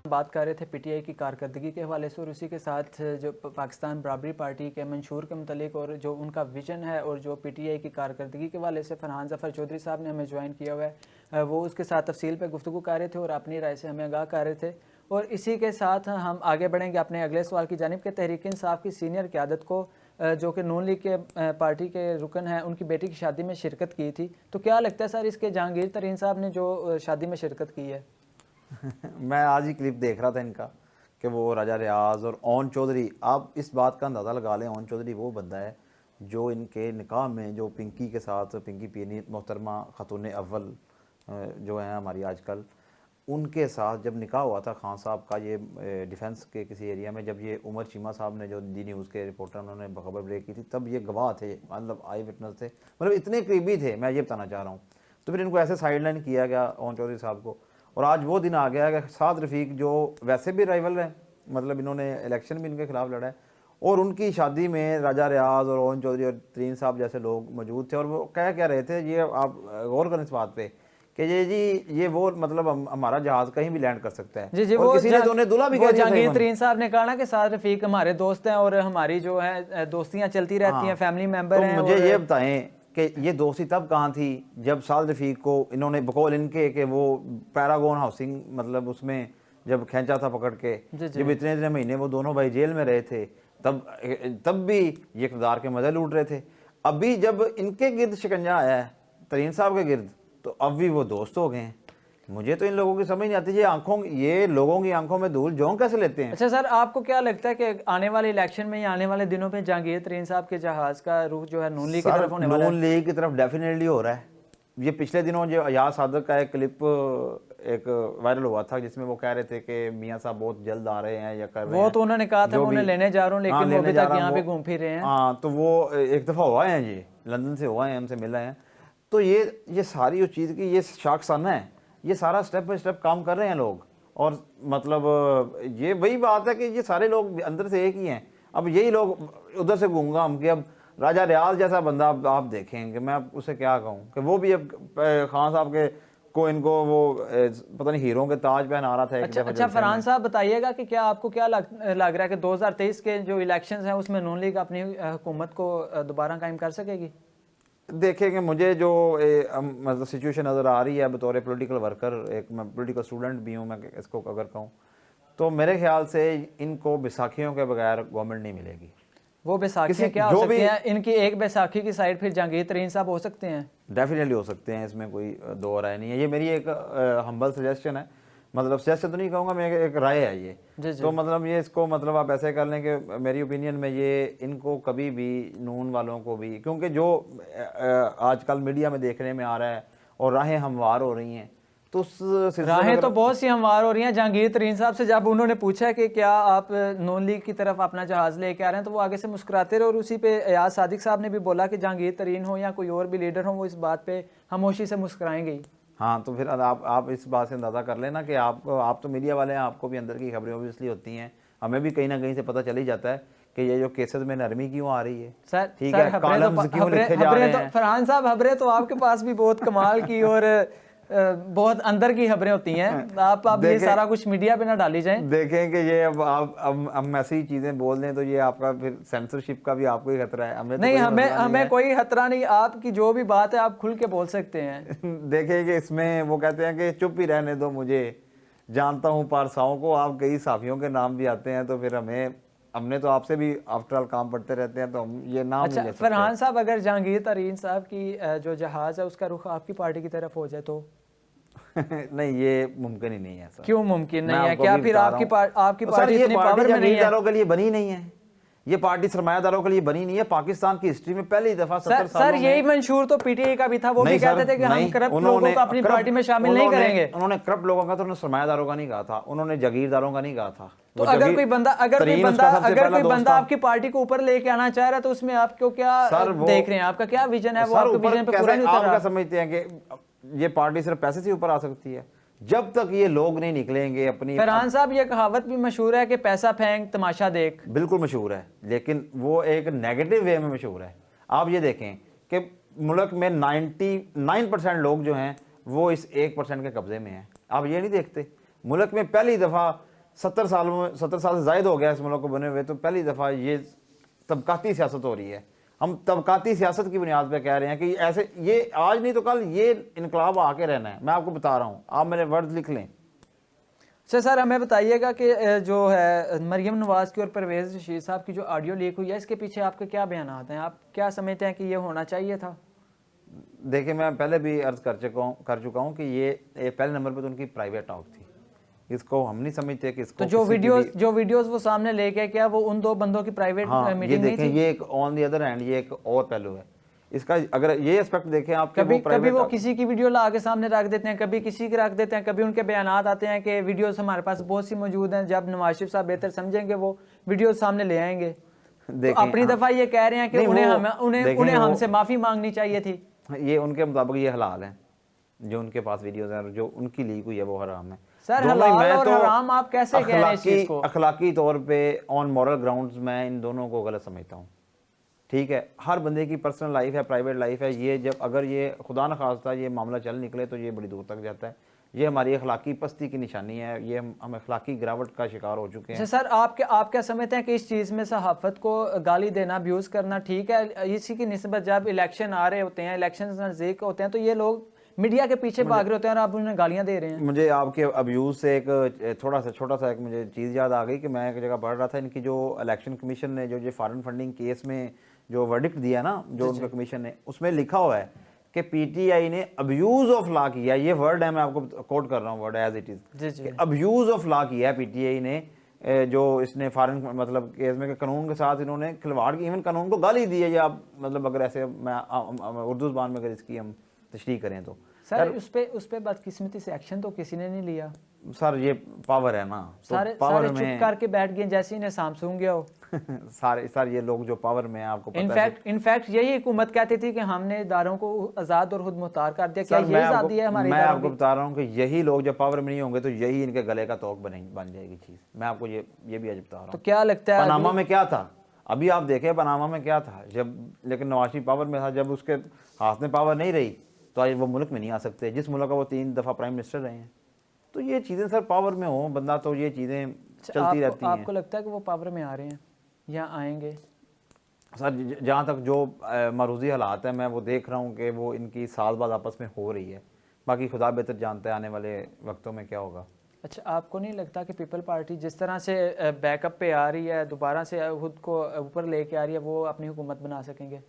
बात कर रहे थे पीटीआई की कारकर्दगी के हवाले से और उसी के साथ जो पाकिस्तान बराबरी पार्टी के मंशूर के मुतलिक और जो उनका विजन है और जो पीटीआई की कारकर्दगी के हवाले से फरहान ज़फ़र चौधरी साहब ने हमें ज्वाइन किया हुआ है, वो उसके साथ तफसील पे गुफ्तगू कर रहे थे और अपनी राय से हमें आगाह कर रहे थे। और इसी के साथ हम आगे बढ़ेंगे अपने अगले सवाल की जानिब के। तहरीक इंसाफ की सीनियर क़यादत को जो कि नून लीग के पार्टी के रुकन हैं, उनकी बेटी की शादी में शिरकत की थी, तो क्या लगता है सर इसके जहांगीर तरीन साहब ने जो शादी में शिरकत की है? मैं आज ही क्लिप देख रहा था इनका कि वो राजा रियाज और ओन चौधरी, आप इस बात का अंदाज़ा लगा लें, ओन चौधरी वो बंदा है जो इनके निकाह में जो पिंकी के साथ, पिंकी पीनी मोहतरमा खतून अव्वल जो हैं हमारी आजकल, उनके साथ जब निकाह हुआ था खान साहब का, ये डिफेंस के किसी एरिया में, जब ये उमर चीमा साहब ने जो डी न्यूज़ के रिपोर्टर उन्होंने खबर ब्रेक की थी, तब ये गवाह थे, मतलब आई विटनेस थे, मतलब इतने करीबी थे, मैं ये बताना चाह रहा हूँ। तो फिर इनको ऐसे साइडलाइन किया गया ओन चौधरी साहब को, और आज वो दिन आ गया है कि साद रफ़ीक जो वैसे भी राइवल है, मतलब इन्होंने इलेक्शन भी इनके खिलाफ लड़ा है, और उनकी शादी में राजा रियाज और ओन चौधरी और तरीन साहब जैसे लोग मौजूद थे। और वो कह रहे थे, ये आप गौर करें इस बात पे कि ये वो मतलब हमारा जहाज कहीं भी लैंड कर सकता है। जी और वो किसी ने तो उन्हें दूल्हा भी कह दिया। जहांगीर तरीन साहब ने कहा ना कि साद रफ़ीक हमारे दोस्त हैं और हमारी जो है दोस्तियां चलती रहती हैं, फैमिली मेंबर हैं। मुझे ये बताएं कि ये दोस्ती तब कहाँ थी जब साद रफ़ीक को इन्होंने बकौल इनके कि वो पैरागॉन हाउसिंग, मतलब उसमें जब खींचा था पकड़ के, जब इतने महीने वो दोनों भाई जेल में रहे थे, तब भी ये इक़्तिदार के मज़े लूट रहे थे। अभी जब इनके गिर्द शिकंजा आया है तरीन साहब के गिर्द, तो अब भी वो दोस्त हो गए हैं। मुझे तो इन लोगों की समझ नहीं आती, ये लोगों की आंखों में धूल झोंक कैसे लेते हैं। अच्छा सर, आपको क्या लगता है कि आने वाले इलेक्शन में या आने वाले दिनों में जहांगीर तरीन साहब के जहाज का रुख जो है नून लीग की तरफ होने वाला है? नून लीग की तरफ डेफिनेटली हो रहा है। ये पिछले दिनों जो अयाज सादक का एक क्लिप एक वायरल हुआ था जिसमें वो कह रहे थे कि मियां साहब बहुत जल्द आ रहे हैं या कर रहे हैं। वो तो उन्होंने कहा था उन्हें लेने जा रहा हूँ, लेकिन वो अभी तक यहाँ पे घूम फिर रहे हैं। हाँ, तो वो एक दफ़ा हुआ है जी, लंदन से हुआ है, हमसे मिला है। तो ये सारी उस चीज़ की ये शाखसाना है, ये सारा स्टेप बाय स्टेप काम कर रहे हैं लोग। और मतलब ये वही बात है कि ये सारे लोग अंदर से एक ही हैं। अब यही लोग उधर से घूमगा हम कि अब राजा रियाज जैसा बंदा आप देखें कि मैं उसे क्या कहूँ कि वो भी अब खान साहब के को इनको वो पता नहीं हीरो के ताज पहना रहा था एक अच्छा दफा अच्छा, जलसे फरहान में। साहब बताइएगा कि क्या आपको क्या लग रहा है कि 2023 के जो इलेक्शंस हैं उसमें नून लीग अपनी हुकूमत को दोबारा कायम कर सकेगी? देखिए कि मुझे जो मतलब सिचुएशन नज़र आ रही है बतौर पॉलिटिकल वर्कर, एक मैं पॉलिटिकल स्टूडेंट भी हूँ, मैं इसको अगर कहूँ तो मेरे ख्याल से इनको बैसाखियों के बगैर गवर्नमेंट नहीं मिलेगी। वो बैसाखियाँ किसी- क्या हो जो सकती भी- हैं? इनकी एक बैसाखी की साइड फिर जहांगीर तरीन साहब हो सकते हैं। डेफिनेटली हो सकते हैं, इसमें कोई दो राय नहीं है। ये मेरी एक हम्बल सजेशन है, मतलब सजेशन तो नहीं कहूँगा, मैं एक राय है ये। जी जी। तो मतलब ये इसको मतलब आप ऐसे कर लें कि मेरी ओपिनियन में ये इनको कभी भी नून वालों को भी, क्योंकि जो आजकल मीडिया में देखने में आ रहा है और राहें हमवार हो रही हैं, तो उस सिलसिले में राहें अगर- तो बहुत सी हमवार हो रही हैं। जहांगीर तरीन साहब से जब उन्होंने पूछा कि क्या आप नून लीग की तरफ अपना जहाज लेके आ रहे हैं, तो वो आगे से मुस्कुराते रहे और उसी पे एयाज सादिक साहब ने भी बोला कि जहांगीर तरीन हो या कोई और भी लीडर हो, वो इस बात पे खामोशी से मुस्कुराएंगे ही। हाँ, तो फिर आप इस बात से अंदाज़ा कर लेना कि आप तो मीडिया वाले हैं, आपको भी अंदर की खबरें ऑब्वियसली होती हैं, हमें भी कहीं ना कहीं से पता चल ही जाता है कि ये जो केसेस में नरमी क्यों आ रही है। सर ठीक सर, है, कॉलम्स क्यों लिखे जा रहे हैं। फरहान साहब, खबरें तो आपके पास भी बहुत कमाल की और बहुत अंदर की खबरें होती हैं। आप ये देखें- सारा कुछ मीडिया पे ना डाली जाए। देखें कि ये अब आप हम ऐसी चीजें बोल दें तो ये आपका फिर सेंसरशिप का भी आपको ही खतरा है। हमें तो नहीं, कोई हमें मसला नहीं हमें है। कोई खतरा नहीं। आपकी जो भी बात है आप खुल के बोल सकते हैं। देखें कि इसमें वो कहते हैं कि चुप ही रहने दो मुझे, जानता हूँ पारसाओं को, आप कई साफियों के नाम भी आते हैं, तो फिर हमने तो आपसे भी आफ्टर ऑल काम पढ़ते रहते हैं, तो हम ये नाम अच्छा नहीं ले सकते। फरहान साहब, अगर जहांगीर तरीन साहब की जो जहाज है उसका रुख आपकी पार्टी की तरफ हो जाए तो? नहीं, ये मुमकिन ही नहीं है सर। क्यों मुमकिन मैं नहीं है? आपको क्या अभी फिर बता आपकी रहा हूँ। आपकी सर, पार्टी ये इतनी पावर में नहीं है? जागीरदारों के लिए बनी नहीं है, ये पार्टी सरमायादारों के लिए बनी नहीं है। पाकिस्तान की हिस्ट्री में पहली दफा 70 सर सालों यही में मंशूर तो पीटीआई का भी था। वो भी नहीं कहते सर, थे कि हम नहीं, करप्ट उन्होंने लोगों को अपनी करप्ट- पार्टी में शामिल नहीं उन्होंने- करेंगे। उन्होंने करप्ट लोगों का तो उन्होंने सरमायादारों का नहीं कहा था, उन्होंने जागीरदारों का नहीं कहा था। तो वो अगर जागीर- कोई बंदा तरीन उसका सबसे पहला दोस्त था। आपकी पार्टी को ऊपर लेके आना चाह रहा है, तो उसमें आपको क्या सर, वो- देख रहे हैं? आपका क्या विजन है? वो सर, आपके ऊपर विजन पे पूरा कैसे नहीं आप उतर क्या रहा। समझते हैं कि ये पार्टी सिर्फ पैसे से ऊपर आ सकती है? जब तक ये लोग नहीं निकलेंगे अपनी, फरहान साहब, ये कहावत भी मशहूर है कि पैसा फेंक तमाशा देख। बिल्कुल मशहूर है, लेकिन वो एक नेगेटिव वे में मशहूर है। आप ये देखें कि मुल्क में 99% लोग जो हैं वो इस 1% के कब्जे में हैं। आप ये नहीं देखते? मुल्क में पहली दफ़ा 70 साल से ज़ायद हो गया इस मुल्क को बने हुए, तो पहली दफ़ा ये तबकाती सियासत हो रही है। हम तबकाती सियासत की बुनियाद पे कह रहे हैं कि ऐसे ये आज नहीं तो कल ये इनकलाब आके रहना है। मैं आपको बता रहा हूँ, आप मेरे वर्ड्स लिख लें। अच्छा सर, हमें बताइएगा कि जो है मरियम नवाज़ की और परवेज़ रशीद साहब की जो ऑडियो लीक हुई है, इसके पीछे आपके क्या बयान हैं? आप क्या समझते हैं कि ये होना चाहिए था? देखिए, मैं पहले भी अर्ज कर चुका हूँ कि ये पहले नंबर पे तो उनकी प्राइवेट टॉक थी। इसको हम नहीं समझते कि इसको तो जो किसी की भी- वीडियोस वो सामने लेके, क्या वो उन दो बंदों की प्राइवेट हाँ, ये मीटिंग नहीं देखें, थी? ये एक ऑन दी अदर हैंड ये एक और पहलू है इसका। अगर ये एस्पेक्ट देखें आप, कभी वो किसी की वीडियो ला के सामने रख देते हैं, कभी किसी की रख देते हैं, कभी उनके बयानात आते हैं कि वीडियोस हमारे पास बहुत सी मौजूद हैं, जब नवाज शरीफ साहब बेहतर समझेंगे वो वीडियो सामने ले आएंगे। तो देखें, अपनी हाँ। दफा ये कह रहे हैं कि नहीं, उन्हें देखें, वो- हमसे माफी मांगनी चाहिए थी। ये उनके मुताबिक ये हलाल है, जो उनके पास वीडियोस हैं और जो उनकी लीक हुई है वो हराम है। सर, दोनों ही, हलाल मैं और तो हराम आप कैसे कह रहे हैं इस चीज को? अखलाकी तौर पे ऑन मॉरल ग्राउंड्स मैं इन दोनों को गलत समझता हूँ। ठीक है, हर बंदे की पर्सनल लाइफ है, प्राइवेट लाइफ है। ये जब अगर ये खुदा न खास्ता ये मामला चल निकले तो ये बड़ी दूर तक जाता है। ये हमारी अखलाकी पस्ती की निशानी है, ये हम अखलाकी गिरावट का शिकार हो चुके हैं। अच्छा सर, आप क्या समझते हैं कि इस चीज़ में सहाफ़त को गाली देना, अब्यूज़ करना ठीक है? इसी की निस्बत जब इलेक्शन आ रहे होते हैं, इलेक्शन नज़दीक होते हैं, तो ये लोग मीडिया के पीछे भाग रहे होते हैं और आप उन्हें गालियां दे रहे हैं। मुझे आपके अब्यूज़ से एक छोटा सा एक मुझे चीज़ याद आ गई कि मैं एक जगह पढ़ रहा था, इनकी जो इलेक्शन कमीशन ने जो फॉरेन फंडिंग केस में जो वर्डिक्ट दिया ना, जो उनका कमीशन ने, उसमें लिखा हुआ है कि पीटीआई ने अब्यूज़ ऑफ लॉ किया। ये वर्ड है, मैं आपको कोट कर रहा हूँ word as it is. Abuse of law किया है पीटीआई ने, जो इसने फॉरेन मतलब केस में कानून के साथ इन्होंने खिलवाड़ की, इवन कानून को गाली दी है। या आप मतलब अगर ऐसे मैं उर्दू ज़बान में अगर इसकी हम तशरीह करें तो सर उस पे बदकिस्मती से एक्शन तो किसी ने नहीं लिया। सर ये पावर है ना, तो सारे पावर चुप में करके बैठ गए जैसे इन्हें सामसूंग गया हो। सर ये लोग जो पावर में है, आपको पता है। इनफैक्ट यही हुकूमत कहती थी कि हमने इदारों को आज़ाद और खुद मुख्तार कर दिया। क्या सर, ये आज़ादी है हमारी? मैं आपको बता रहा हूँ कि यही लोग जब पावर में नहीं होंगे तो यही इनके गले का तोक बन जाएगी चीज़। मैं आपको ये भी आज बता रहा तो हूँ। क्या लगता है पनामा में क्या था? अभी आप देखें पनामा में क्या था जब, लेकिन नवाज शरीफ पावर में था, जब उसके हाथ में पावर नहीं रही तो आज वो मुल्क में नहीं आ सकते, जिस मुल्क का वो 3 दफ़ा प्राइम मिनिस्टर रहे हैं। तो ये चीज़ें सर पावर में हो बंदा तो ये चीज़ें चलती रहती हैं। आपको लगता है कि वो पावर में आ रहे हैं या आएंगे? सर जहाँ तक जो मरूजी हालात है मैं वो देख रहा हूँ कि वो इनकी साल बाद आपस में हो रही है, बाकी खुदा बेहतर जानता है आने वाले वक्तों में क्या होगा। अच्छा, आपको नहीं लगता कि पीपल पार्टी जिस तरह से बैकअप पे आ रही है, दोबारा से खुद को ऊपर लेके आ रही है, वो अपनी हुकूमत बना सकेंगे?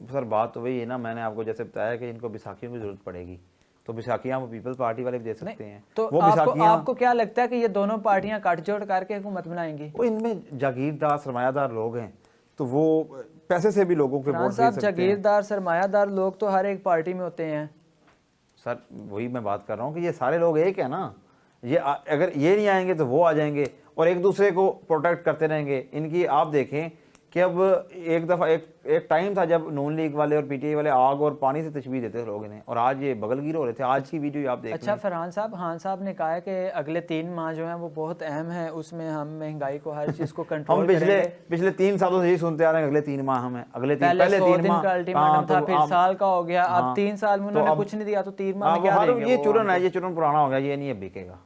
सर बात तो वही है ना, मैंने आपको जैसे बताया कि इनको बैसाखियों की ज़रूरत पड़ेगी, तो बैसाखियाँ वो पीपल पार्टी वाले भी दे सकते हैं। तो वो आपको क्या लगता है कि ये दोनों पार्टियां कटजोड़ करके हुकूमत बनाएंगी? वो इनमें जागीरदार सरमायादार लोग हैं, तो वो पैसे से भी लोगों के वोट दे साहब, सकते हैं। जागीरदार सरमायादार लोग तो हर एक पार्टी में होते हैं। सर वही मैं बात कर रहा हूँ कि ये सारे लोग एक है ना, ये अगर ये नहीं आएंगे तो वो आ जाएंगे और एक दूसरे को प्रोटेक्ट करते रहेंगे। इनकी आप देखें कि अब एक दफ़ा एक टाइम था जब नून लीग वाले और पीटीआई वाले आग और पानी से तशबीह देते थे लोग इन्हें, और आज ये बगलगीर हो रहे थे। आज की वीडियो आप देख अच्छा फरहान साहब, खान साहब ने कहा है कि अगले 3 माह जो हैं वो बहुत अहम है, उसमें हम महंगाई को हर चीज़ को हम कंट्रोल पिछले 3 सालों से यही सुनते आ रहे हैं अगले 3 माह हमें, पहले 3 दिन माह का अल्टीमेटम था, फिर साल का हो गया, अब 3 साल में उन्होंने कुछ नहीं दिया, तो 3 माह में क्या देंगे? ये चूरन है, ये चूरन पुराना हो गया, ये नहीं अब बिकेगा,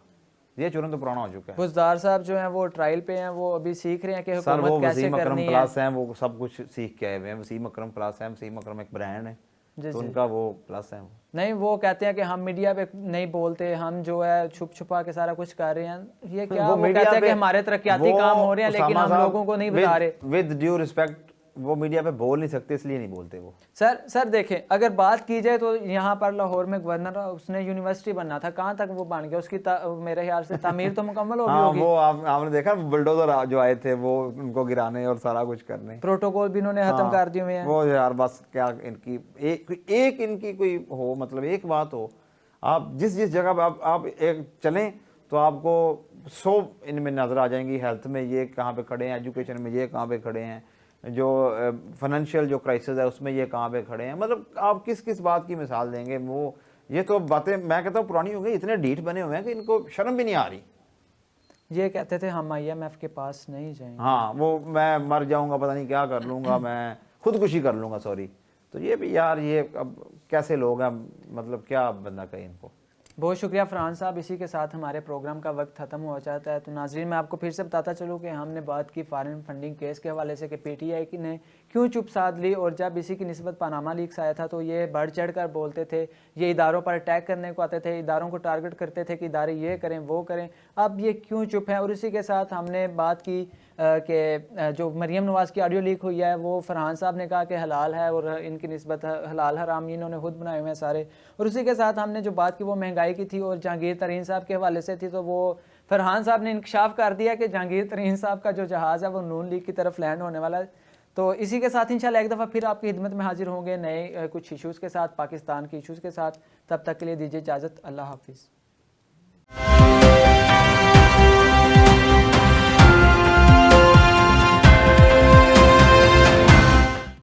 ये चूरन तो पुराना हो चुका है। बुज़दार साहब जो हैं वो ट्रायल पे हैं, वो अभी सीख रहे हैं कि सर वो हुकूमत कैसे वसीम अकरम करनी है। प्लस हैं, वो सब कुछ सीख के आए हुए हैं। वसीम अकरम प्लस हैं, वसीम अकरम एक ब्रांड है, तो उनका वो प्लस है। नहीं, वो कहते हैं कि हम मीडिया पे नहीं बोलते, हम जो है छुप छुपा के सारा कुछ कर रहे हैं। ये क्या, वो कहते हैं कि हमारे तरक्याती काम हो रहे हैं लेकिन हम लोगों को नहीं बता रहे। विद ड्यू रिस्पेक्ट, वो मीडिया पे बोल नहीं सकते इसलिए नहीं बोलते वो। सर देखें, अगर बात की जाए तो यहाँ पर लाहौर में गवर्नर उसने यूनिवर्सिटी बनना था, कहाँ तक वो बन गया? उसकी मेरे ख्याल से तामीर तो मुकम्मल हो गई हाँ, होगी। वो आपने देखा बुलडोजर जो आए थे वो उनको गिराने और सारा कुछ करने, प्रोटोकॉल भी इन्होंने खत्म कर दिए हुए हैं। वो यार बस क्या इनकी एक इनकी कोई हो, मतलब एक बात हो, आप जिस जगह पे आप एक चलें तो आपको 100 इनमें नजर आ जाएंगी। हेल्थ में ये कहाँ पे खड़े हैं, एजुकेशन में ये कहाँ पे खड़े हैं, जो फाइनेंशियल जो क्राइसिस है उसमें ये कहाँ पे खड़े हैं। मतलब आप किस किस बात की मिसाल देंगे? वो ये तो बातें मैं कहता हूँ पुरानी हो गई, इतने ढीठ बने हुए हैं कि इनको शर्म भी नहीं आ रही। ये कहते थे हम IMF के पास नहीं जाएंगे। हाँ, वो मैं मर जाऊंगा, पता नहीं क्या कर लूँगा, मैं खुदकुशी कर लूँगा, सॉरी। तो ये भी यार, ये अब कैसे लोग हैं, मतलब क्या बंदा कहे इनको। बहुत शुक्रिया फरहान साहब। इसी के साथ हमारे प्रोग्राम का वक्त ख़त्म हो जाता है। तो नाज़रीन, मैं आपको फिर से बताता चलूँ कि हमने बात की फॉरेन फंडिंग केस के हवाले से कि PTI की ने क्यों चुप साध ली, और जब इसी की निस्बत पनामा लीक्स आया था तो ये बढ़ चढ़ कर बोलते थे, ये इदारों पर अटैक करने को आते थे, इदारों को टारगेट करते थे कि इदारे ये करें वो करें। अब ये क्यों चुप हैं? और इसी के साथ हमने बात की कि जो मरीम नवाज़ की ऑडियो लीक हुई है वो फरहान साहब ने कहा कि हलाल है और इनकी निस्बत हलाल हराम इन्होंने खुद बनाए हुए हैं सारे। और उसी के साथ हमने जो बात की वो महंगाई की थी और जहांगीर तरीन साहब के हवाले से थी। तो वो फरहान साहब ने इंकशाफ कर दिया कि जहांगीर तरीन साहब का जो जहाज़ है वो नून लीग की तरफ लैंड होने वाला है। तो इसी के साथ इंशाल्लाह एक दफ़ा फिर आपकी खिदमत में हाजिर होंगे नए कुछ इशूज़ के साथ, पाकिस्तान के इशूज़ के साथ। तब तक के लिए दीजिए इजाज़त। अल्लाह हाफिज़।